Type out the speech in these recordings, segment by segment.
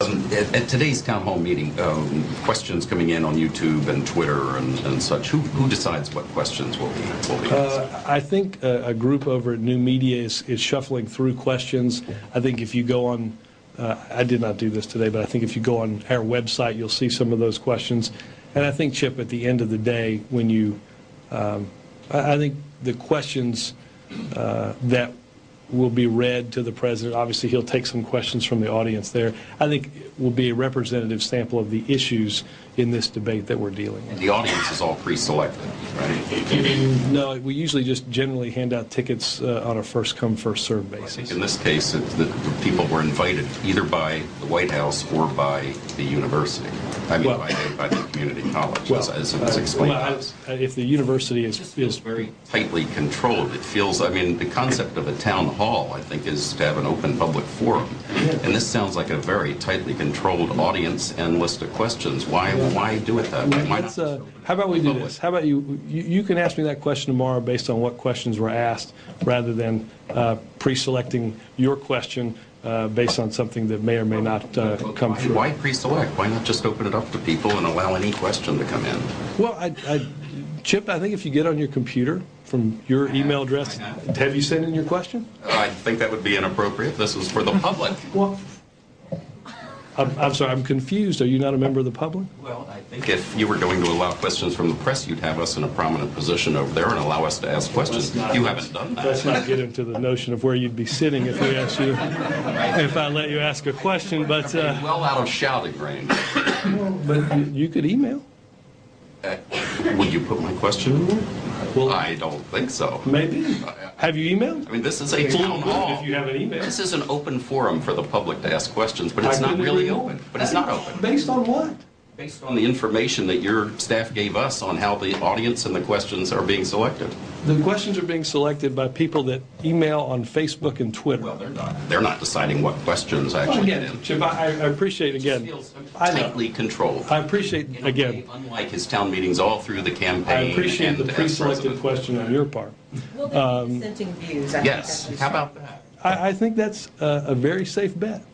At today's town hall meeting, questions coming in on YouTube and Twitter and such, who decides what questions will be asked? I think a group over at New Media is shuffling through questions. I think if you go on, I did not do this today, but I think if you go on our website, you'll see some of those questions. And I think, Chip, at the end of the day, when you, I think the questions that will be read to the president. Obviously, he'll take some questions from the audience there. I think it will be a representative sample of the issues in this debate that we're dealing with. And the audience is all pre-selected, right? No, we usually just generally hand out tickets on a first-come, first-served basis. I think in this case, the people were invited either by the White House or by the university. I mean, well, by the community college, well, as it was explained. Well, if the university is very tightly controlled, it feels. I mean, the concept of a town hall, I think, is to have an open public forum, and this sounds like a very tightly controlled audience and list of questions. Why do it that way? Why not? How about we do this? How about you can ask me that question tomorrow based on what questions were asked, rather than pre-selecting your question based on something that may or may not come through. Why pre-select? Why not just open it up to people and allow any question to come in? Well, Chip, I think if you get on your computer from your email address, have you sent in your question? I think that would be inappropriate. This is for the public. Well, I'm sorry, I'm confused. Are you not a member of the public? Well, I think if you were going to allow questions from the press, you'd have us in a prominent position over there and allow us to ask questions. You haven't done that. Let's not get into the notion of where you'd be sitting if we asked you, if I let you ask a question, but... well out of shouting range. But you could email. Would you put my question in there? Well, I don't think so. Maybe. Have you emailed? I mean, this is a town hall. If you have an email. This is an open forum for the public to ask questions, but it's not really open. But it's not open. Based on what? Based on the information that your staff gave us on how the audience and the questions are being selected. The questions are being selected by people that email on Facebook and Twitter. Well, they're not deciding what questions actually get in. Chip, I appreciate, again, it feels tightly controlled. I appreciate, again, unlike his town meetings all through the campaign. I appreciate the pre-selected question on your part. We'll be dissenting views. Yes, how about that? I think that's a very safe bet.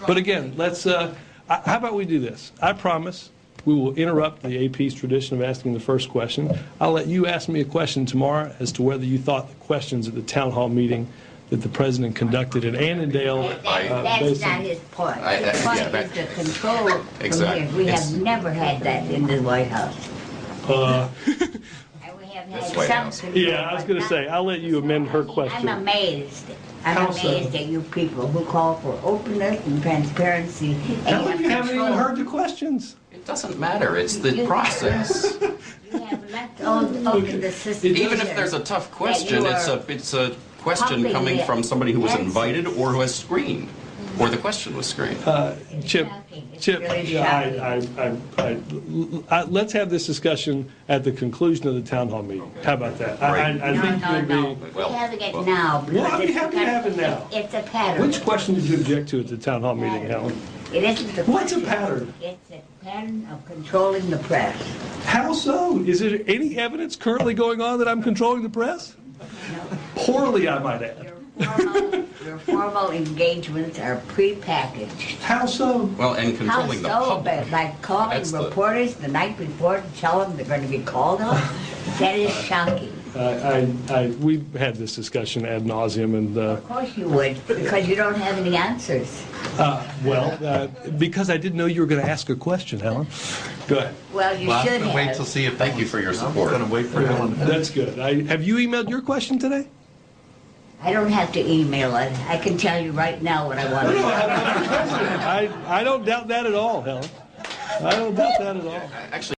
But again, let's... how about we do this? I promise we will interrupt the AP's tradition of asking the first question. I'll let you ask me a question tomorrow as to whether you thought the questions at the town hall meeting that the president conducted at Annandale... That's not his point. The point is the control. Exactly. We have never had that in the White House. And we have had some control. Yeah, I was going to say, I'll let you amend her question. I'm amazed. I'm amazed at you people who call for openness and transparency. And you haven't even heard the questions. It doesn't matter. It's the process. You have left open the system. Even if there's a tough question, it's a question coming from somebody who was invited or who has screened, or the question was screened. Chip, let's have this discussion at the conclusion of the town hall meeting. How about that? No. We're having it now. Well, I'll be happy to have it now. It's a pattern. Which question did you object to at the town hall meeting, Helen? It isn't the What's a pattern? It's a pattern of controlling the press. How so? Is there any evidence currently going on that I'm controlling the press? No. Poorly, I might add. Your formal engagements are prepackaged. How so? Well, and controlling the public. Like calling reporters the night before to tell them they're going to be called on? That is shocking. We've had this discussion ad nauseum, and of course you would, because you don't have any answers. Because I didn't know you were going to ask a question, Helen. Go ahead. Well, you should have. Wait till see if. Thank you for your support. I'm going to wait for Helen. That's good. Have you emailed your question today? I don't have to email it. I can tell you right now what I want to know. I don't doubt that at all, Helen. I don't doubt that at all. Actually.